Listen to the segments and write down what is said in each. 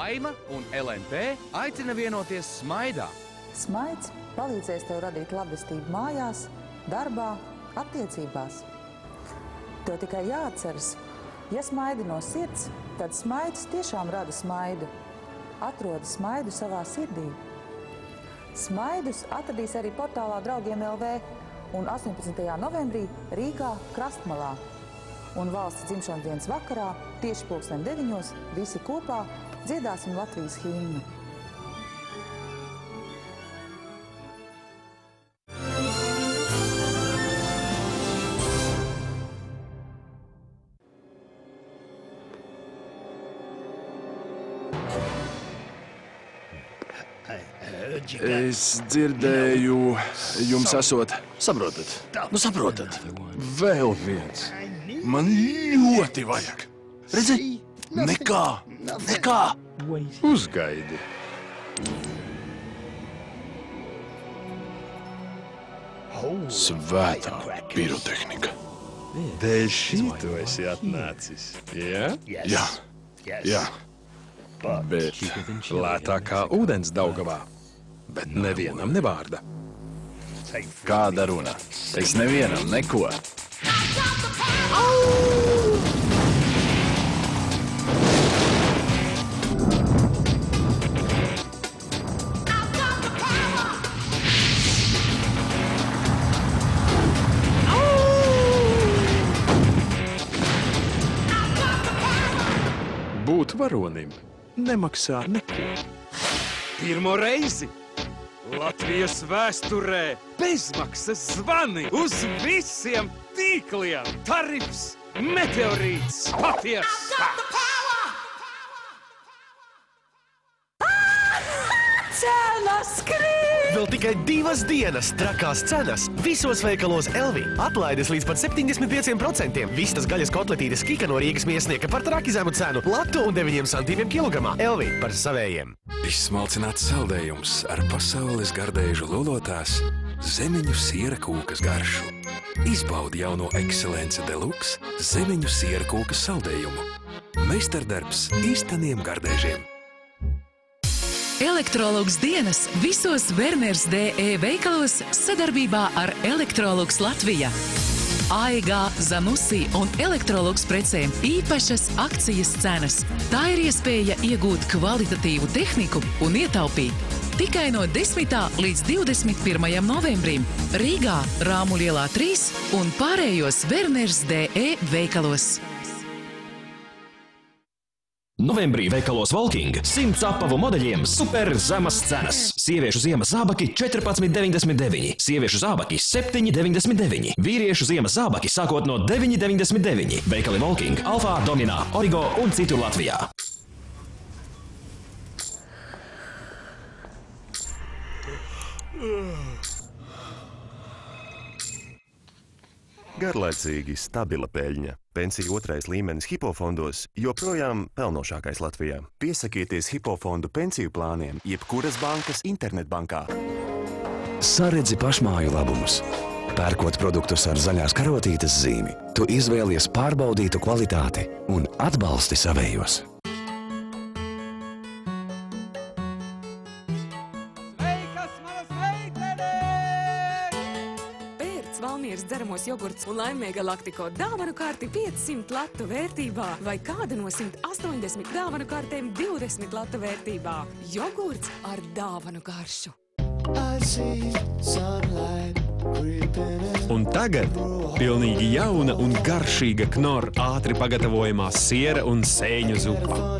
Laima un LNP aicina vienoties Smaidā. Smaids palīdzēs tev radīt labestību mājās, darbā, attiecībās. Tev tikai jāatceras, ja smaidi no sirds, tad smaids tiešām rada smaidu. Atrodi smaidu savā sirdī. Smaidus atradīs arī portālā Draugiem LV un 18. novembrī Rīgā Krastmalā. Un valsts dzimšanas dienas vakarā, tieši 9:00, visi kopā dziedāsim Latvijas himnu. Es dzirdēju, jums esot... Saprotat? Nu, saprotat. Vēl viens. Man ļoti vajag. Redzi? Nekā. Uzgaidi. Svētā pirotehnika. Dēļ šī tu esi atnācis, jā? Jā. Bet lētākā ūdens Daugavā. Bet nevienam ne vārda. Kāda runa? Es nevienam neko. Būt varonim nemaksā neko. Pirmo reizi Latvijas vēsturē bezmaksas zvani uz visiem tīkliem. Tarifs, meteorīts, patiesa. Cenas krīt! Vēl tikai 2 dienas trakās cenas visos veikalos Elvi. Atlaides līdz pat 75%. Vistas gaļas kotletītes Kika no Rīgas miesnieka par traki zemu cenu. Latu un 9 centīmiem kilogramā. Elvi par savējiem. Izsmalcināts saldējums ar pasaules gardēžu lolotās zemeņu siera kūkas garšu. Izbaudi jauno Excelence Deluxe zemeņu siera kūkas saldējumu. Meistardarbs īsteniem gardēžiem. Elektrolux dienas visos Werners DE veikalos sadarbībā ar Elektrolux Latvija. AEG, Zanussi un Elektrolux precēm īpašas akcijas cenas. Tā ir iespēja iegūt kvalitatīvu tehniku un ietaupīt. Tikai no 10. līdz 21. novembrim Rīgā, Rāmulielā 3 un pārējos Werners DE veikalos. Novembrī veikalos Walking 100 apavu modeļiem super zemas cenas. Sieviešu ziemas zābaki 14,99, sieviešu zābaki 7,99, vīriešu ziemas zābaki sākot no 9,99. Veikali Walking, Alfā, Dominā, Origo un citur Latvijā. Garlaicīgi stabila peļņa. Pensiju 2. līmenis hipofondos joprojām pelnošākais Latvijā. Piesakieties hipofondu pensiju plāniem jebkuras bankas internetbankā. Saredzi pašmāju labumus. Pērkot produktus ar zaļās karotītes zīmi, tu izvēlies pārbaudītu kvalitāti un atbalsti savējos. Valmieras dzeramos jogurts un Laimīga Laktiko dāvanu kārti 500 latu vērtībā vai kāda no 180 dāvanu kārtēm 20 latu vērtībā. Jogurts ar dāvanu garšu. Un tagad pilnīgi jauna un garšīga Knorr ātri pagatavojamā siera un sēņu zupa.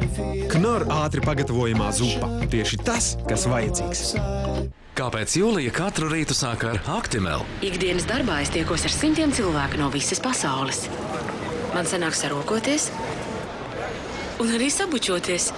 Knorr ātri pagatavojamā zupa – tieši tas, kas vajadzīgs. Kāpēc Jūlija katru rītu sāk ar Actimel? Ikdienas darbā es tiekos ar simtiem cilvēku no visas pasaules. Man sanāk sarokoties un arī sabučoties.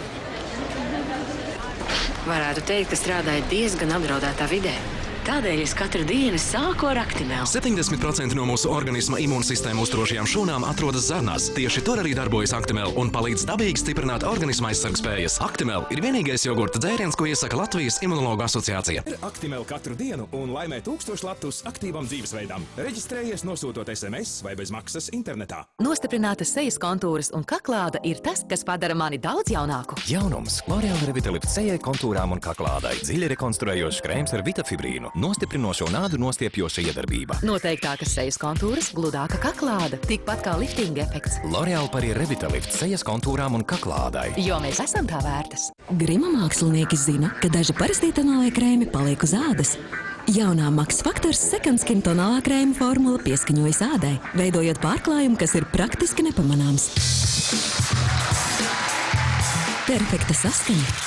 Varētu teikt, ka strādāju diezgan apdraudētā vidē. Tādēļ es katru dienu sāku ar Actimel. 70% no mūsu organisma imūnsistēmu uzturošajām šūnām atrodas zarnās. Tieši tur arī darbojas Actimel un palīdz dabīgi stiprināt organisma aizsargspējas. Actimel ir vienīgais jogurta dzēriens, ko iesaka Latvijas Imunologu asociācija. Actimel katru dienu un laimē 1000 latus aktīvam dzīvesveidam. Reģistrējies nosūtot SMS vai bez maksas internetā. Nostiprinātas sejas kontūras un kaklāda ir tas, kas padara mani daudz jaunāku. Jaunums. L'Oreal Revitalift sejai, kontūrām un kaklādai. Dziļi rekonstruējošs krēms ar vitafibrīnu. Nostiprinošo un ādu nostiepjoša iedarbība. Noteiktākas sejas kontūras, gludāka kaklāda, tikpat kā liftinga efekts. L'Oreal Paris Revitalift sejas kontūrām un kaklādai. Jo mēs esam tā vērtas. Grima mākslinieki zina, ka daži parastie tonālie krēmi paliek uz ādas. Jaunā Max Factors Second Skin tonālā krēma formula pieskaņojas ādai, veidojot pārklājumu, kas ir praktiski nepamanāms. Perfekta saskaņa.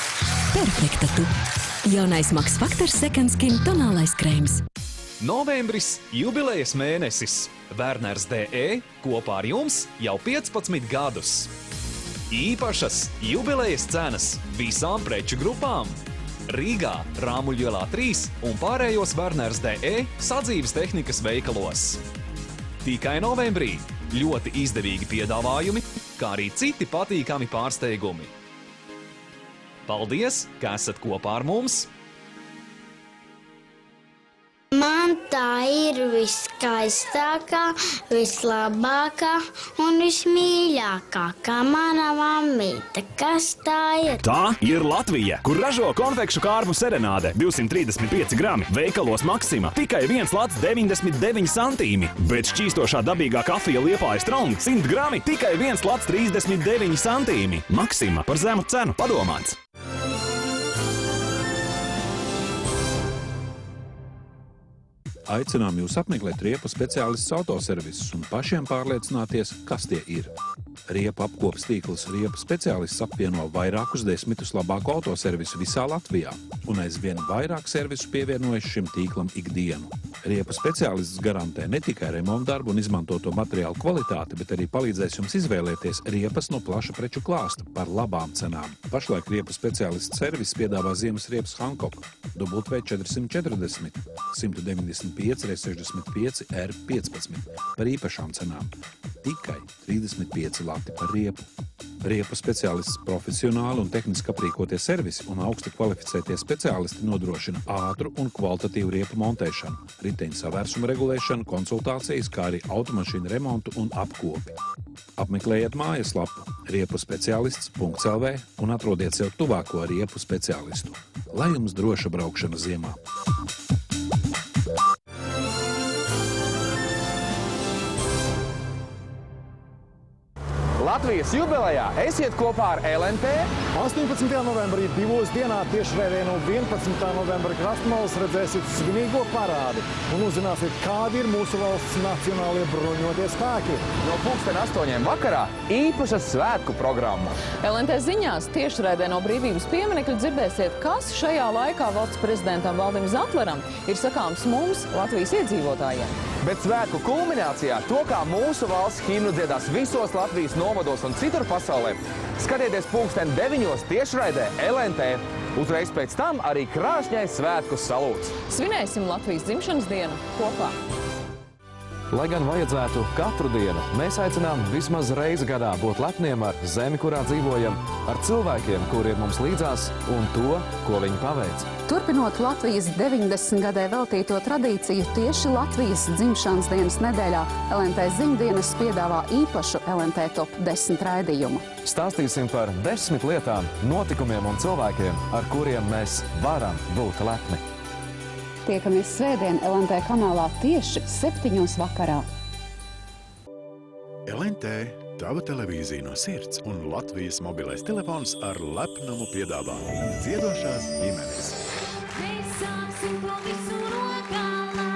Perfekta tu. Jaunais Max Factors Second Skin tonālais krēms. Novembris – jubilejas mēnesis. Werners DE kopā ar jums jau 15 gadus. Īpašas jubilejas cenas visām preču grupām. Rīgā, Rāmuļielā 3 un pārējos Werners DE sadzīves tehnikas veikalos. Tikai novembrī ļoti izdevīgi piedāvājumi, kā arī citi patīkami pārsteigumi. Paldies, ka esat kopā ar mums! Man tā ir viskaistākā, vislabākā un vismīļākā, kā mana mammīte. Kas tā ir? Tā ir Latvija, kur ražo konfekšu kārpu serenāde 235 grami, veikalos Maxima tikai 1 lats 99 centīmi, bet šķīstošā dabīgā kafija Liepāja Strong 100 grami tikai 1 lats 39 centīmi. Maxima par zemu cenu padomāts. Aicinām jūs apmeklēt Riepu speciālistus autoservisus un pašiem pārliecināties, kas tie ir. Riepu apkopas tīkls Riepu speciālists apvieno vairākus desmitus labāku autoservisu visā Latvijā, un aizvien vairāk servisu pievienojas šim tīklam ikdienu. Riepu speciālists garantē ne tikai remontdarbu un izmantoto materiālu kvalitāti, bet arī palīdzēs jums izvēlēties riepas no plaša preču klāsta par labām cenām. Pašlaik Riepu speciālists servis piedāvā ziemas riepas Hankook W440 195 x 65 R15 par īpašām cenām. Tikai 35 lati par riepu. Riepu speciālists profesionāli un tehniski aprīkotie servisi un augsti kvalificētie speciālisti nodrošina ātru un kvalitatīvu riepu montēšanu, riteņu savērsumu regulēšanu, konsultācijas, kā arī automašīnu remontu un apkopi. Apmeklējiet mājaslapu riepuspecialists.lv un atrodiet sev tuvāko riepu speciālistu. Lai jums droša braukšana ziemā! Latvijas jubilejā esiet kopā ar LNT. 18. novembrī 2 dienā tiešraidē no 11. novembra Krastmalas redzēsiet svinīgo parādi un uzzināsiet, kādi ir mūsu valsts nacionālie bruņotie spēki. No 8:00 vakarā īpaša svētku programma. LNT ziņās tiešraidē no Brīvības pieminekļa dzirdēsiet, kas šajā laikā valsts prezidentam Valdim Zatleram ir sakāms mums, Latvijas iedzīvotājiem. Bet svētku kulminācijā to, kā mūsu valsts himnu dziedās visos Latvijas novados un citur pasaulē, skatieties 9:00 tiešraidē LNT. Uzreiz pēc tam arī krāšņais svētku salūts. Svinēsim Latvijas dzimšanas dienu kopā. Lai gan vajadzētu katru dienu, mēs aicinām vismaz reizi gadā būt lepniem ar zemi, kurā dzīvojam, ar cilvēkiem, kuri ir mums līdzās un to, ko viņi paveic. Turpinot Latvijas 90 gadē veltīto tradīciju, tieši Latvijas dzimšanas dienas nedēļā LNT ziņdienas piedāvā īpašu LNT Top 10 raidījumu. Stāstīsim par 10 lietām, notikumiem un cilvēkiem, ar kuriem mēs varam būt lepni. Tiekamies svētdien LNT kanālā tieši 7:00 vakarā. LNT, tava televīzija no sirds un Latvijas mobilais telefons ar lepnumu piedāvā dziedošās ģimenes. Mēs sāksim to visu nogālā,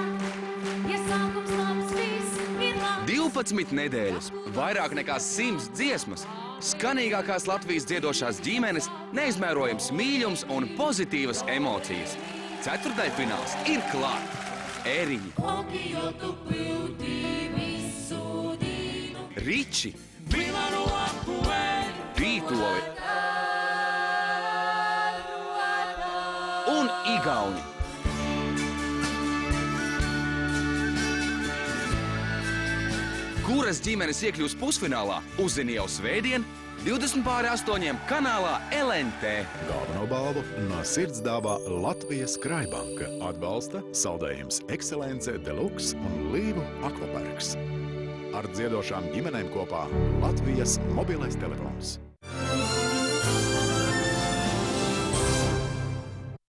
ja sākums labs viss ir labs. 12 nedēļas, vairāk nekā 100 dziesmas, skanīgākās Latvijas dziedošās ģimenes, neizmērojams mīļums un pozitīvas emocijas. Ceturtdaļfināls ir klāt. Ēriņi, Riči, Vītoli un Igauni. kuras ģimenes iekļūs pusfinālā, uzzini jau svētdien, 7:20 kanālā LNT. Galveno balvu no sirds dāvā Latvijas Krājbanka. Atbalsta saldējums Excelence Deluxe un Līvu akvaparks. Ar dziedošām ģimenēm kopā Latvijas mobilais telefons.